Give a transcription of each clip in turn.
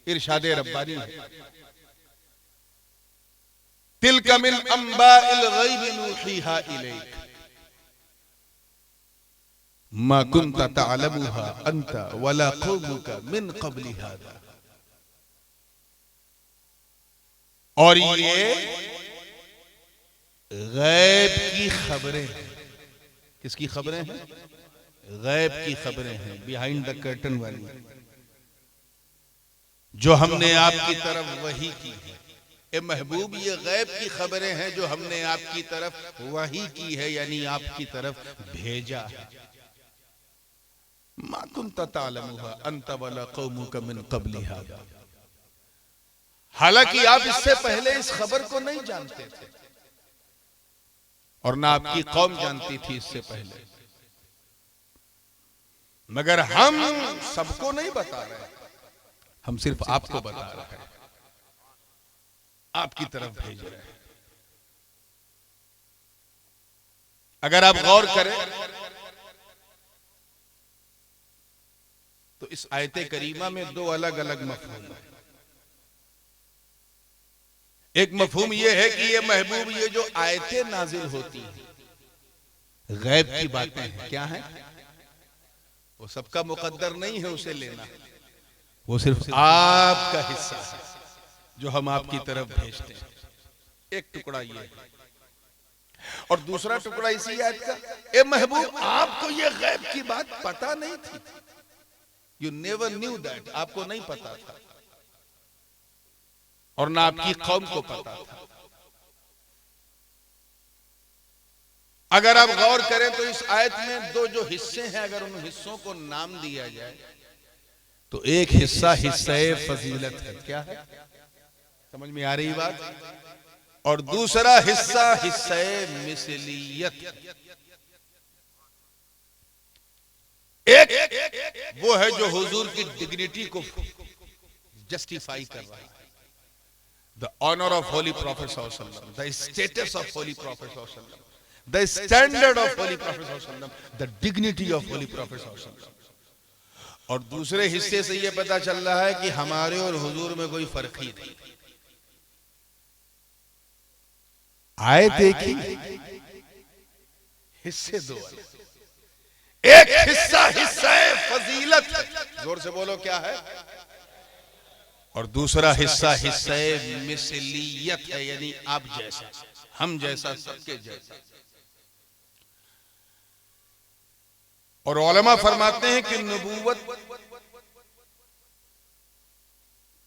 इरशाद रब्बानी है, तिल्का मिन अंबाइल गैब नूहीहा इलैक मा कुन्ता तअलमुहा अंता वला कौमुका मिन क़ब्ल हादा। और ये गैब की खबरें हैं। किसकी खबरें हैं? गैब की खबरें हैं, बिहाइंड द कर्टन वाली, जो हमने आपकी तरफ वही की है। ए महबूब, ये गैब की खबरें हैं जो हमने आपकी तरफ वही की है, यानी आपकी तरफ भेजा है। मा कुन्ता तअलमुहा अंता वला कौमुका मिन क़ब्ल हादा। हालांकि आप इससे पहले इस खबर को नहीं जानते थे और ना आपकी कौम जानती थी इससे पहले, मगर हम सबको नहीं बता रहे, हम सिर्फ आपको बता रहे हैं, आपकी तरफ भेज रहे हैं। अगर आप गौर करें तो इस आयते करीमा में दो अलग अलग मफहूम है। एक मफहूम यह है कि ये महबूब, ये जो आयतें नाजिल होती हैं गैब की बातें हैं, क्या है? वो सबका मुकद्दर नहीं है उसे लेना, वो सिर्फ आपका हिस्सा है जो हम आपकी तरफ भेजते हैं। एक टुकड़ा ये है, और दूसरा टुकड़ा इसी आयत का, ए महबूब आपको ये गैब की बात पता नहीं थी, यू नेवर न्यू दैट, आपको नहीं पता था और ना आपकी कौम को पता था। अगर आप गौर करें तो इस आयत में दो जो हिस्से हैं, अगर उन हिस्सों को नाम दिया जाए तो एक हिस्सा हिस्सा फजीलत है, क्या है? समझ में आ रही बात? और दूसरा हिस्सा हिस्सा मिसलियत। एक वो है जो हुजूर की डिग्निटी को जस्टिफाई कर रहा है, the honor of Holy Prophet sallallahu alaihi wasallam, the status of Holy Prophet sallallahu alaihi wasallam, the standard of Holy Prophet sallallahu alaihi wasallam, the dignity of Holy Prophet sallallahu alaihi wasallam। और दूसरे हिस्से से यह पता चल रहा है कि हमारे और हुजूर में कोई फर्क ही नहीं। आयत एक ही, हिस्से दो। एक हिस्सा हिस्सा फजीलत, जोर से बोलो क्या है? और दूसरा हिस्सा हिस्सा मिसलियत है, यानी आप जैसा, हम जैसा, सबके जैसा। और उलमा फरमाते हैं कि नबूवत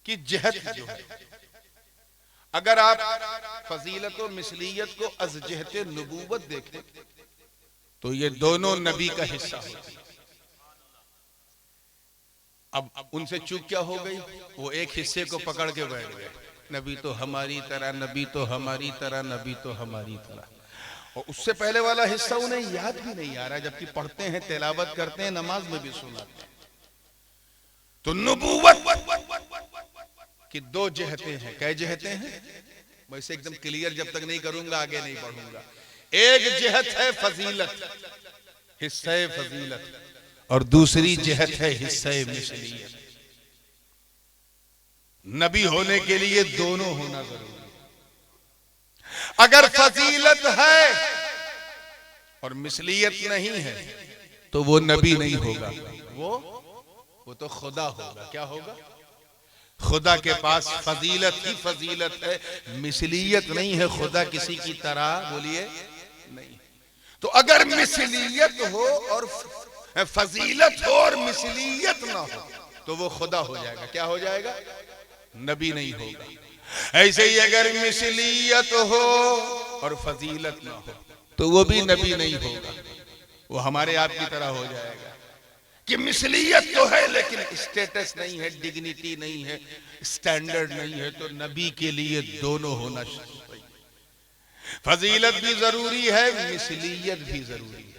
की जहत जो है, अगर आप फजीलत और मिसलियत को अज जहत नबूवत देखें तो ये दोनों नबी का हिस्सा होती है। अब उनसे चूक क्या हो गई? वो एक हिस्से को पकड़ के बैठ गए, नबी तो हमारी तरह, नबी तो हमारी तरह, नबी तो हमारी तरह। और उससे पहले वाला हिस्सा उन्हें याद भी नहीं आ रहा, जबकि पढ़ते हैं, तिलावत करते हैं, नमाज में भी सुनाते हैं। तो नबूवत की दो जहतें हैं। कै जहतें हैं? मैं इसे एकदम क्लियर जब तक नहीं करूंगा आगे नहीं बढ़ूंगा। एक जहत है फजीलत, हिस्सा फजीलत, और दूसरी जहत है हिस्सा मिसलियत। नबी होने के लिए दोनों होना जरूरी। अगर फजीलत है और मिसलियत नहीं है तो वो नबी नहीं होगा, वो तो खुदा होगा। क्या होगा? खुदा के पास फजीलत ही फजीलत है, मिसलियत नहीं है। खुदा किसी की तरह, बोलिए, नहीं। तो अगर मिसलियत हो और फजीलत हो और मिसलियत ना हो तो वो खुदा हो जाएगा। क्या हो जाएगा? नबी नहीं होगा। ऐसे ही अगर मिसलियत हो और फजीलत ना हो तो वो भी नबी नहीं होगा, वो हमारे आप की तरह हो जाएगा कि मिसलियत तो है लेकिन स्टेटस नहीं है, डिग्निटी नहीं है, स्टैंडर्ड नहीं है। तो नबी के लिए दोनों होना चाहिए, फजीलत भी जरूरी है, मिसलियत भी जरूरी है।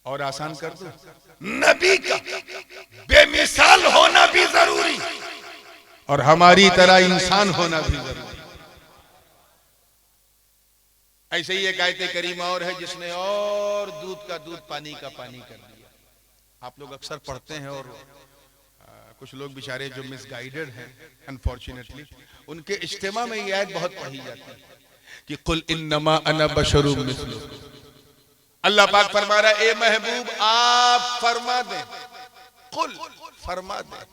और आसान कर दो, नबी का बेमिसाल होना भी जरूरी और हमारी तरह इंसान होना भी जरूरी। ऐसे ही एक आयत करीमा और है जिसने और दूध का दूध, पानी का पानी कर दिया। आप लोग अक्सर पढ़ते हैं और कुछ लोग बेचारे जो मिसगाइडेड हैं अनफॉर्चुनेटली, उनके इज्तिमा में ये आयत बहुत पढ़ी जाती है कि कुल इन्नमा अना बशरुम मिस्लुकुम। अल्लाह पाक फरमा रहा है, ए महबूब आप फरमा दे, कुल फरमा दे,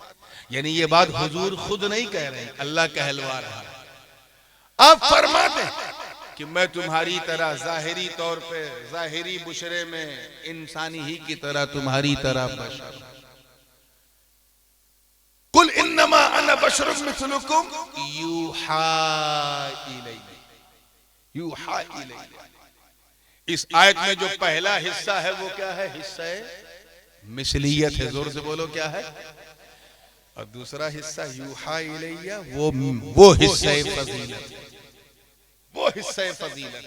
यानी ये बात हुजूर खुद नहीं कह रहे हैं, अल्लाह कहलवा रहा है। आप फरमा दे कि मैं तुम्हारी तरह जाहिरी तौर पे, जाहिरी बुशरे में इंसानी ही की तरह तुम्हारी तरह बशर। कुल इन्नमा अना बशरुम मिस्लुकुम यूहा इलैया, यूहा इलैया। इस आयत में जो पहला हिस्सा है वो क्या है? हिस्सा मिसलियत है, जोर से बोलो क्या है? और दूसरा हिस्सा यूहा इलैया, वो हिस्सा फजीलत, वो हिस्सा फजीलत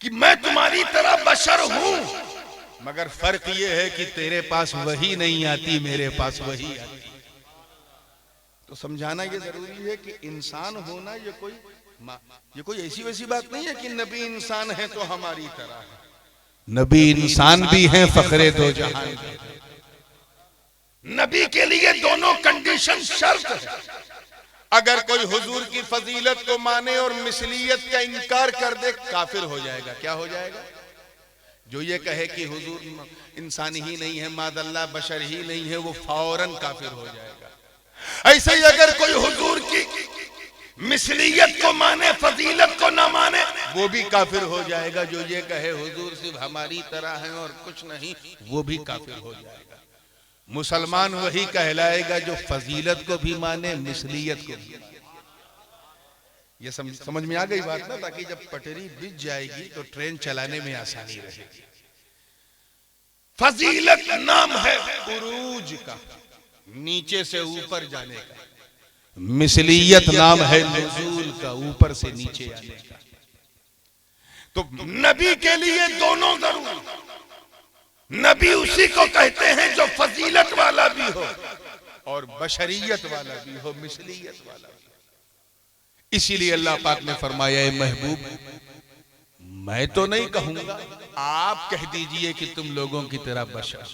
कि मैं तुम्हारी तरह बशर हूं, मगर फर्क ये है कि तेरे पास वही नहीं आती, मेरे पास वही आती। तो समझाना ये जरूरी है कि इंसान होना ये कोई ऐसी वैसी बात नहीं है कि नबी इंसान है तो हमारी तरह है। नबी इंसान भी हैं, फखरे दो जहान। नबी के लिए दोनों कंडीशन शर्त है। अगर कोई हुजूर की फजीलत को माने और मिसलियत का इनकार कर दे, काफिर हो जाएगा। क्या हो जाएगा? जो ये कहे कि हुजूर इंसान ही नहीं है, मादल्ला बशर ही नहीं है, वो फौरन काफिर हो जाएगा। ऐसे ही अगर कोई हुजूर की मिसलियत को माने, फजीलत को ना माने, वो भी काफिर हो जाएगा। जो ये कहे हुजूर सिर्फ हमारी तरह है और कुछ नहीं, वो भी काफिर हो जाएगा। मुसलमान वही कहलाएगा जो फजीलत को भी माने, मिसलियत को भी। ये समझ में आ गई बात ना, ताकि जब पटरी बिछ जाएगी तो ट्रेन चलाने में आसानी रहेगी। फजीलत नाम है उरूज का, नीचे से ऊपर जाने का। मिसलियत नाम है नुज़ूल का, ऊपर से नीचे आने का। तो नबी के लिए दोनों जरूरी। नबी उसी को कहते हैं जो फजीलत वाला भी हो और बशरियत वाला भी हो, मिसलियत वाला भी हो। इसीलिए अल्लाह पाक ने फरमाया, ए महबूब मैं तो नहीं कहूंगा, आप कह दीजिए कि तुम लोगों की तरह बशर।